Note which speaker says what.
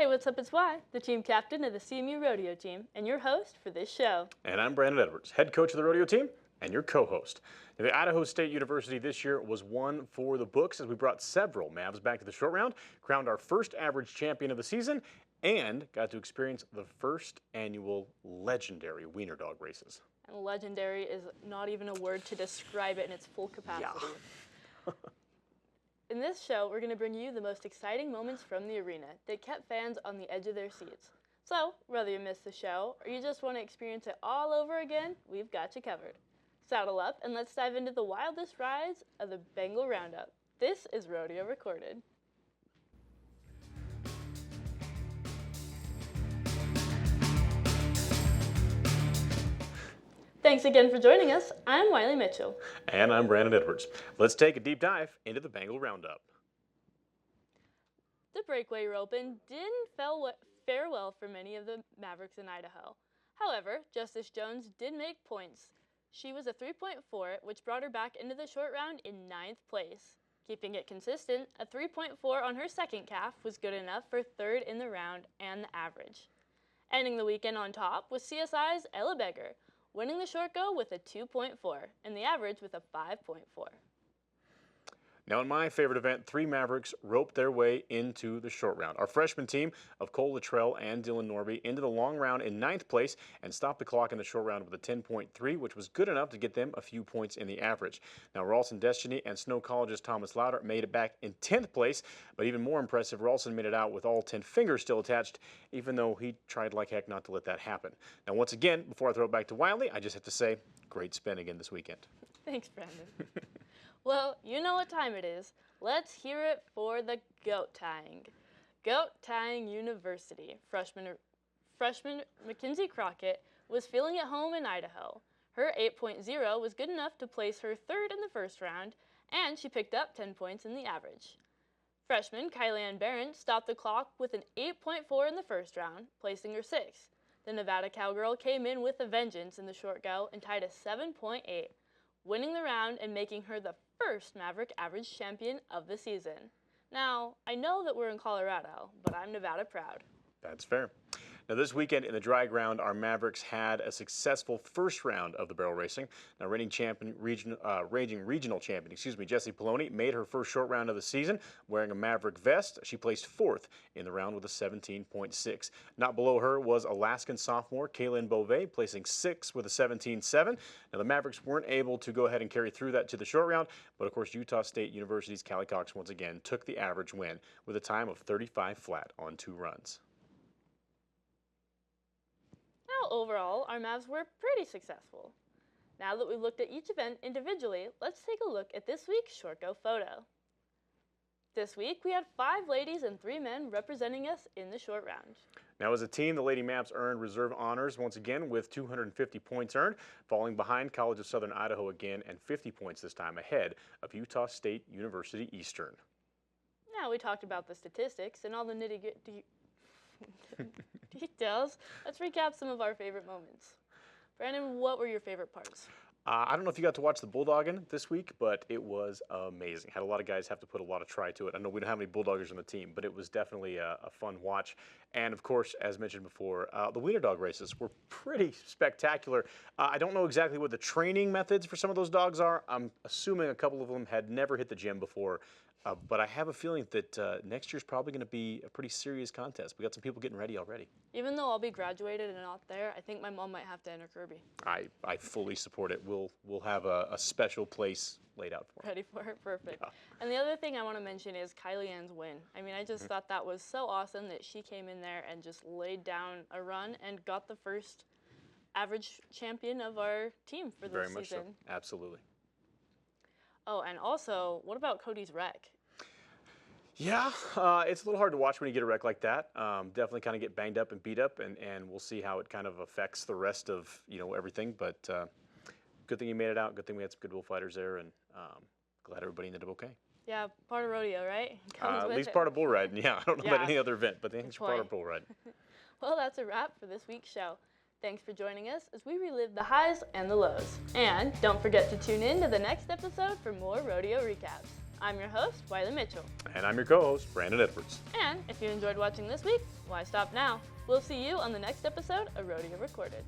Speaker 1: Hey, what's up? It's Y, the team captain of the CMU Rodeo team, and your host for this show.
Speaker 2: And I'm Brandon Edwards, head coach of the rodeo team and your co-host. Now, the Idaho State University this year was one for the books as we brought several Mavs back to the short round, crowned our first average champion of the season, and got to experience the first annual legendary wiener dog races.
Speaker 1: And legendary is not even a word to describe it in its full capacity.
Speaker 2: Yeah.
Speaker 1: In this show, we're going to bring you the most exciting moments from the arena that kept fans on the edge of their seats. So, whether you missed the show or you just want to experience it all over again, we've got you covered. Saddle up and let's dive into the wildest rides of the Bengal Roundup. This is Rodeo Recorded. Thanks again for joining us. I'm Wiley Mitchell.
Speaker 2: And I'm Brandon Edwards. Let's take a deep dive into the Bengal Roundup.
Speaker 1: The breakaway roping didn't fare well for many of the Mavericks in Idaho. However, Justice Jones did make points. She was a 3.4, which brought her back into the short round in 9th place. Keeping it consistent, a 3.4 on her second calf was good enough for 3rd in the round and the average. Ending the weekend on top was CSI's Ella Beggar, winning the short go with a 2.4 and the average with a 5.4.
Speaker 2: Now in my favorite event, 3 Mavericks roped their way into the short round. Our freshman team of Cole Luttrell and Dylan Norby into the long round in 9th place and stopped the clock in the short round with a 10.3, which was good enough to get them a few points in the average. Now Ralston Destiny and Snow College's Thomas Lauder made it back in 10th place, but even more impressive, Ralston made it out with all 10 fingers still attached, even though he tried like heck not to let that happen. Now once again, before I throw it back to Wiley, I just have to say, great spin again this weekend.
Speaker 1: Thanks, Brandon. Well, you know what time it is. Let's hear it for the goat tying. Goat tying University. Freshman Mackenzie Crockett was feeling at home in Idaho. Her 8.0 was good enough to place her 3rd in the first round, and she picked up 10 points in the average. Freshman Kylie-Ann Barron stopped the clock with an 8.4 in the first round, placing her 6th. The Nevada Cowgirl came in with a vengeance in the short go and tied a 7.8, winning the round and making her the first Maverick average champion of the season. Now, I know that we're in Colorado, but I'm Nevada proud.
Speaker 2: That's fair. Now this weekend in the dry ground, our Mavericks had a successful first round of the barrel racing. Now reigning regional champion, Jessie Poloni made her first short round of the season wearing a Maverick vest. She placed 4th in the round with a 17.6. Not below her was Alaskan sophomore Kaylin Beauvais placing 6th with a 17.7. Now the Mavericks weren't able to go ahead and carry through that to the short round, but of course Utah State University's Callie Cox once again took the average win with a time of 35 flat on 2 runs.
Speaker 1: Overall, our Mavs were pretty successful. Now that we've looked at each event individually, let's take a look at this week's short go photo. This week, we had 5 ladies and 3 men representing us in the short round.
Speaker 2: Now as a team, the Lady Mavs earned reserve honors once again with 250 points earned, falling behind College of Southern Idaho again and 50 points this time ahead of Utah State University Eastern.
Speaker 1: Now we talked about the statistics and all the nitty-gritty details. Let's recap some of our favorite moments. Brandon, what were your favorite parts?
Speaker 2: I don't know if you got to watch the Bulldogging this week, but it was amazing. Had a lot of guys have to put a lot of try to it. I know we don't have any Bulldoggers on the team, but it was definitely a fun watch. And of course, as mentioned before, the wiener dog races were pretty spectacular. I don't know exactly what the training methods for some of those dogs are. I'm assuming a couple of them had never hit the gym before. But I have a feeling that next year's probably going to be a pretty serious contest. We got some people getting ready already.
Speaker 1: Even though I'll be graduated and not there, I think my mom might have to enter Kirby.
Speaker 2: I fully support it. We'll have a special place laid out for it.
Speaker 1: Ready for it? Perfect.
Speaker 2: Yeah.
Speaker 1: And the other thing I want to mention is Kylie-Ann's win. I mean, I just thought that was so awesome that she came in there and just laid down a run and got the first average champion of our team for this
Speaker 2: Very
Speaker 1: season.
Speaker 2: much so. Absolutely.
Speaker 1: Oh, and also, what about Cody's wreck?
Speaker 2: Yeah, it's a little hard to watch when you get a wreck like that. Definitely kind of get banged up and beat up, and we'll see how it kind of affects the rest of everything. But good thing you made it out. Good thing we had some good bullfighters there, and glad everybody ended up okay.
Speaker 1: Yeah, part of rodeo, right?
Speaker 2: At least part of bull riding. Yeah, I don't know about any other event, but I think it's part of bull riding.
Speaker 1: Well, that's a wrap for this week's show. Thanks for joining us as we relive the highs and the lows. And don't forget to tune in to the next episode for more rodeo recaps. I'm your host, Wiley Mitchell.
Speaker 2: And I'm your co-host, Brandon Edwards.
Speaker 1: And if you enjoyed watching this week, why stop now? We'll see you on the next episode of Rodeo Recorded.